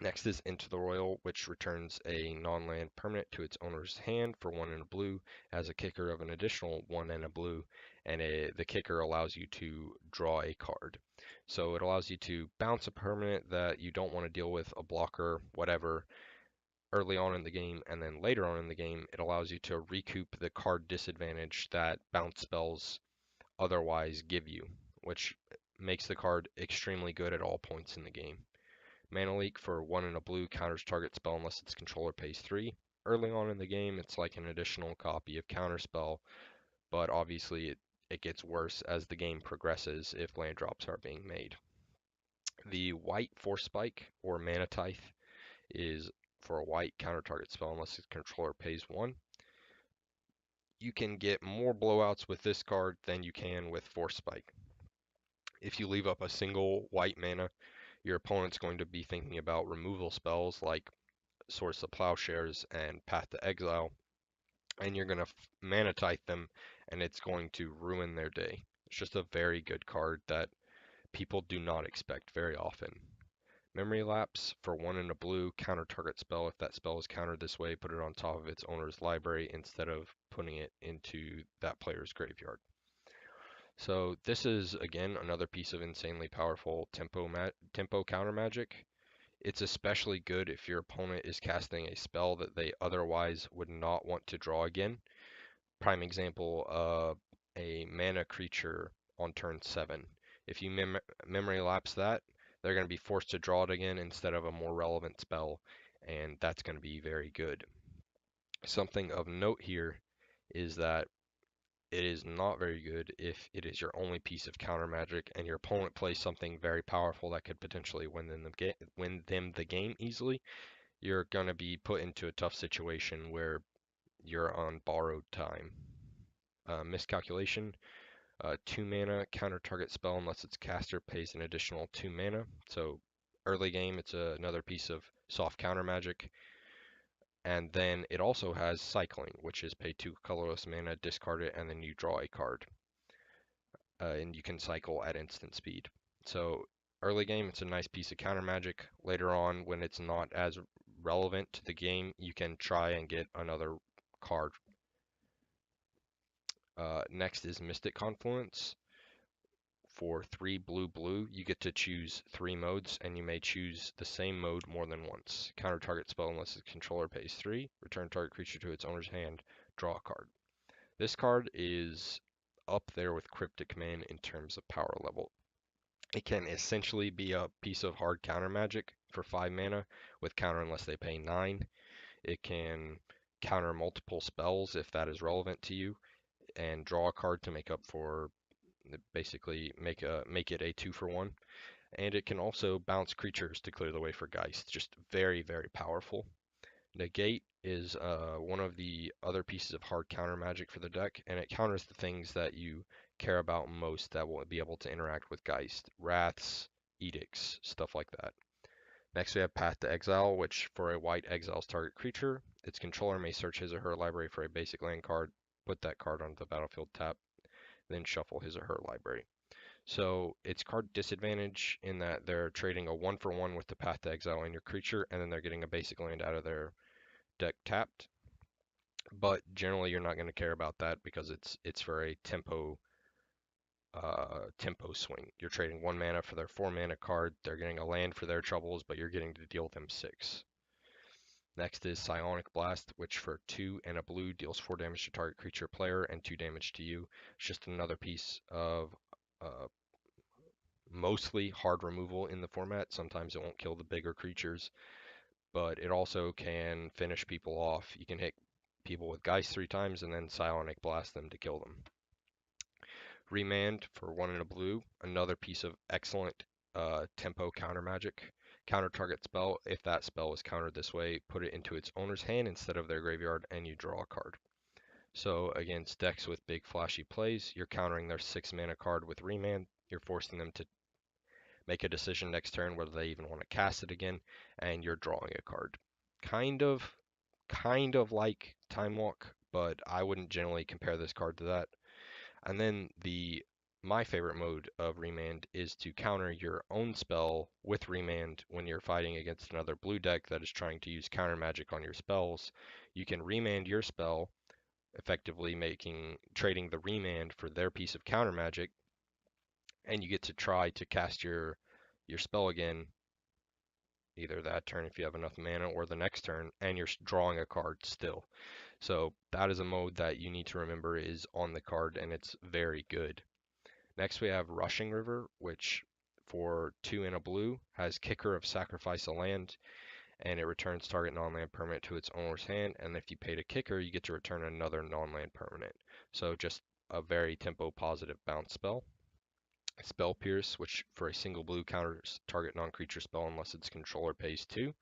Next is Into the Royal, which returns a non-land permanent to its owner's hand for 1 and a blue, as a kicker of an additional 1 and a blue, and the kicker allows you to draw a card. So it allows you to bounce a permanent that you don't want to deal with, a blocker, whatever, early on in the game, and then later on in the game, it allows you to recoup the card disadvantage that bounce spells otherwise give you, which makes the card extremely good at all points in the game. Mana Leak for 1 and a blue counters target spell unless its controller pays 3. Early on in the game, it's like an additional copy of Counterspell, but obviously it gets worse as the game progresses if land drops are being made. The white Force Spike or Mana Tithe is for a white counter target spell unless its controller pays 1. You can get more blowouts with this card than you can with Force Spike. If you leave up a single white mana, your opponent's going to be thinking about removal spells like Source of Plowshares and Path to Exile, and you're going to mana tithe them, and it's going to ruin their day. It's just a very good card that people do not expect very often. Memory Lapse for 1 and a blue, counter target spell. If that spell is countered this way, put it on top of its owner's library instead of putting it into that player's graveyard. So this is, again, another piece of insanely powerful tempo counter magic. It's especially good if your opponent is casting a spell that they otherwise would not want to draw again. Prime example, a mana creature on turn 7. If you memory lapse that, they're going to be forced to draw it again instead of a more relevant spell, and that's going to be very good. Something of note here is that it is not very good if it is your only piece of counter magic and your opponent plays something very powerful that could potentially win them the game easily. You're going to be put into a tough situation where you're on borrowed time. Miscalculation, 2 mana, counter target spell unless its caster pays an additional 2 mana. So early game, it's another piece of soft counter magic. And then it also has cycling, which is pay 2 colorless mana, discard it, and then you draw a card. And you can cycle at instant speed. So early game, it's a nice piece of counter magic. Later on, when it's not as relevant to the game, you can try and get another card. Next is Mystic Confluence. For 3 blue, you get to choose 3 modes, and you may choose the same mode more than once. Counter target spell unless its controller pays 3. Return target creature to its owner's hand. Draw a card. This card is up there with Cryptic Command in terms of power level. It can essentially be a piece of hard counter magic for 5 mana with counter unless they pay 9. It can counter multiple spells if that is relevant to you, and draw a card to make up for, basically make it a 2-for-1. And it can also bounce creatures to clear the way for Geist. Just very, very powerful. Negate is one of the other pieces of hard counter magic for the deck, and it counters the things that you care about most that will be able to interact with Geist. Wraths, Edicts, stuff like that. Next we have Path to Exile, which for a white exiles target creature. Its controller may search his or her library for a basic land card, put that card onto the battlefield tap, then shuffle his or her library. So it's card disadvantage in that they're trading a 1-for-1 with the Path to Exile and your creature, and then they're getting a basic land out of their deck tapped. But generally you're not going to care about that because it's for a tempo swing. You're trading 1 mana for their 4 mana card. They're getting a land for their troubles, but you're getting to deal them 6. Next is Psionic Blast, which for 2 and a blue deals 4 damage to target creature player and 2 damage to you. It's just another piece of uh, mostly hard removal in the format. Sometimes it won't kill the bigger creatures, but it also can finish people off. You can hit people with Geist 3 times and then Psionic Blast them to kill them. Remand for 1 and a blue, another piece of excellent tempo counter magic. Counter target spell. If that spell is countered this way, put it into its owner's hand instead of their graveyard and you draw a card. So against decks with big flashy plays, you're countering their 6 mana card with Remand. You're forcing them to make a decision next turn whether they even want to cast it again, and you're drawing a card. Kind of like Time Walk, but I wouldn't generally compare this card to that. And then my favorite mode of Remand is to counter your own spell with Remand when you're fighting against another blue deck that is trying to use counter magic on your spells. You can Remand your spell, effectively trading the Remand for their piece of counter magic, and you get to try to cast your spell again either that turn if you have enough mana or the next turn, and you're drawing a card still. So that is a mode that you need to remember is on the card, and it's very good. Next we have Rushing River, which for 2 and a blue has Kicker of Sacrifice a Land, and it returns target non-land permanent to its owner's hand, and if you pay to Kicker, you get to return another non-land permanent. So just a very tempo positive bounce spell. Spell Pierce, which for a single blue counters target non-creature spell unless its controller pays 2.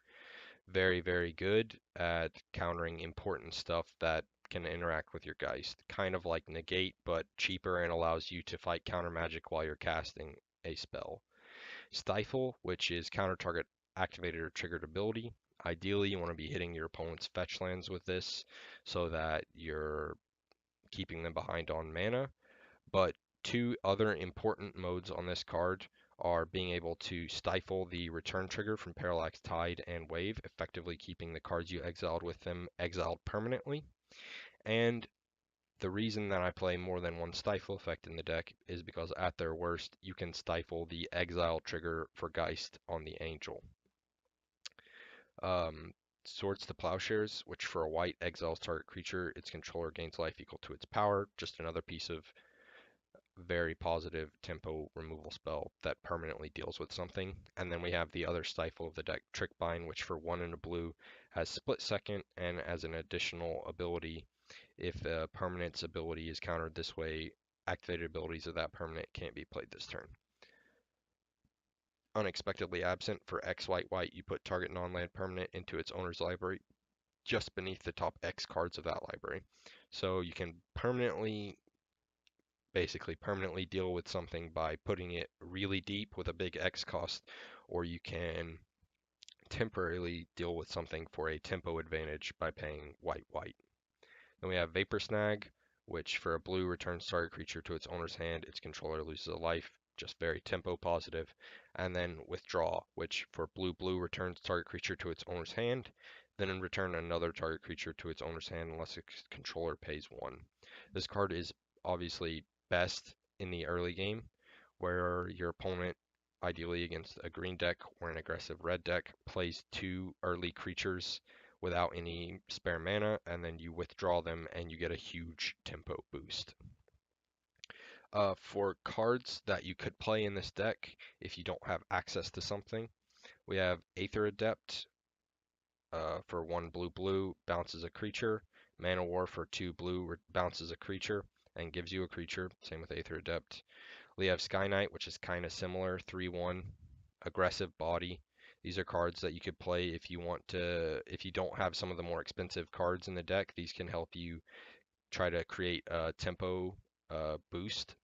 Very, very good at countering important stuff that can interact with your Geist. Kind of like Negate, but cheaper and allows you to fight counter magic while you're casting a spell. Stifle, which is counter target activated or triggered ability. Ideally, you want to be hitting your opponent's fetch lands with this so that you're keeping them behind on mana. But two other important modes on this card are being able to stifle the return trigger from Parallax Tide and Wave, effectively keeping the cards you exiled with them exiled permanently. And the reason that I play more than one stifle effect in the deck is because at their worst, you can stifle the exile trigger for Geist on the Angel. Um, Swords to Plowshares, which for a white exiles target creature, its controller gains life equal to its power. Just another piece of very positive tempo removal spell that permanently deals with something. And then we have the other stifle of the deck, Trickbind, which for 1 and a blue has Split Second, and as an additional ability, if a permanent's ability is countered this way, activated abilities of that permanent can't be played this turn. Unexpectedly Absent, for X white white, you put target non-land permanent into its owner's library just beneath the top X cards of that library. So you can basically permanently deal with something by putting it really deep with a big X cost, or you can temporarily deal with something for a tempo advantage by paying white white. Then we have Vapor Snag, which for a blue returns target creature to its owner's hand, its controller loses a life, just very tempo positive. And then Withdraw, which for blue blue returns target creature to its owner's hand, then in return another target creature to its owner's hand unless its controller pays 1. This card is obviously best in the early game, where your opponent, ideally against a green deck or an aggressive red deck, plays 2 early creatures without any spare mana, and then you withdraw them and you get a huge tempo boost. For cards that you could play in this deck if you don't have access to something, we have Aether Adept for 1 blue blue, bounces a creature. Mana War for 2 blue, bounces a creature and gives you a creature. Same with Aether Adept. We have Sky Knight, which is kind of similar, 3/1, aggressive body. These are cards that you could play if you want to, if you don't have some of the more expensive cards in the deck. These can help you try to create a tempo boost.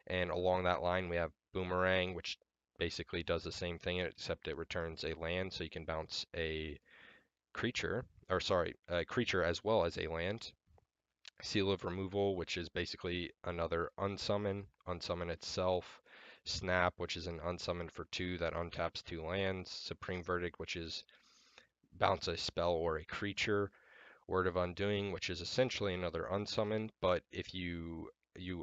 And along that line, we have Boomerang, which basically does the same thing, except it returns a land, so you can bounce a creature, or sorry, a creature as well as a land. Seal of Removal, which is basically another unsummon, unsummon itself. Snap, which is an unsummon for 2 that untaps 2 lands. Supreme Verdict, which is bounce a spell or a creature. Word of Undoing, which is essentially another unsummon, but if you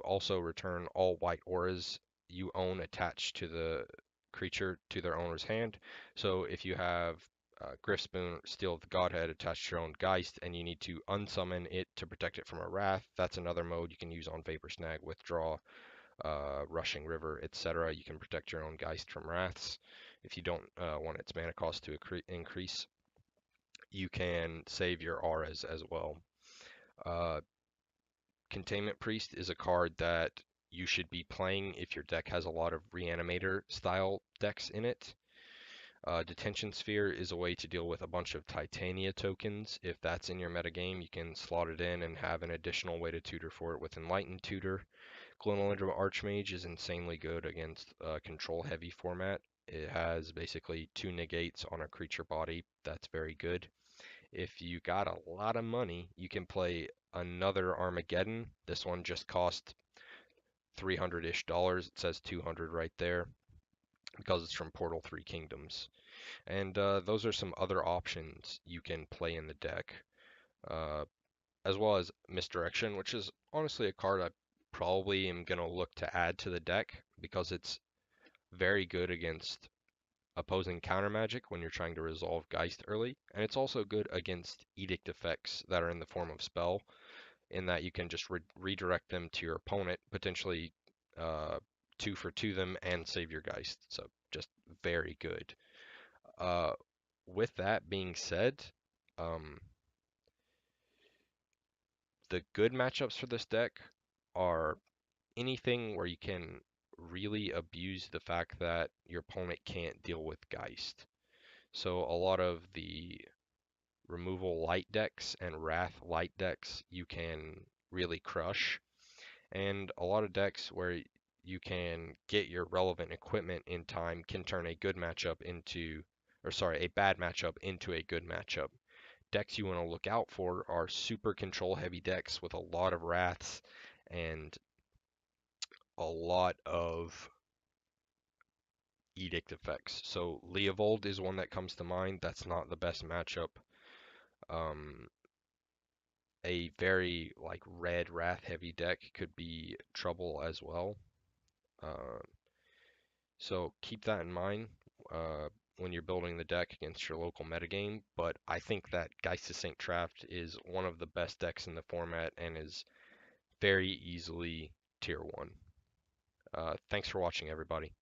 also return all white auras you own attached to the creature to their owner's hand. So if you have Griffspoon, Steel of the Godhead attached to your own Geist, and you need to unsummon it to protect it from a Wrath, that's another mode you can use on Vapor Snag, Withdraw, Rushing River, etc. You can protect your own Geist from Wraths. If you don't want its mana cost to increase, you can save your auras as well. Uh, Containment Priest is a card that you should be playing if your deck has a lot of Reanimator style decks in it. Detention Sphere is a way to deal with a bunch of Titania tokens. If that's in your metagame, you can slot it in and have an additional way to tutor for it with Enlightened Tutor. Glenolindra Archmage is insanely good against control heavy format. It has basically 2 negates on a creature body. That's very good. If you got a lot of money, you can play another Armageddon. This one just cost 300-ish dollars. It says 200 right there because it's from Portal 3 Kingdoms. And those are some other options you can play in the deck, uh, as well as Misdirection, which is honestly a card I probably am going to look to add to the deck because it's very good against opposing counter magic when you're trying to resolve Geist early, and it's also good against edict effects that are in the form of spell, in that you can just redirect them to your opponent, potentially uh, 2 for 2 them and save your Geist. So just very good. Uh, with that being said, um, the good matchups for this deck are anything where you can really abuse the fact that your opponent can't deal with Geist. So a lot of the removal light decks and wrath light decks you can really crush, and a lot of decks where you can get your relevant equipment in time can turn a good matchup into, or sorry, a bad matchup into a good matchup. Decks you want to look out for are super control heavy decks with a lot of wraths and a lot of edict effects. So Leovold is one that comes to mind. That's not the best matchup. Um, a very like red wrath heavy deck could be trouble as well. Uh, so keep that in mind uh, when you're building the deck against your local metagame. But I think that Geist of Saint Traft is one of the best decks in the format and is very easily tier 1. Thanks for watching, everybody.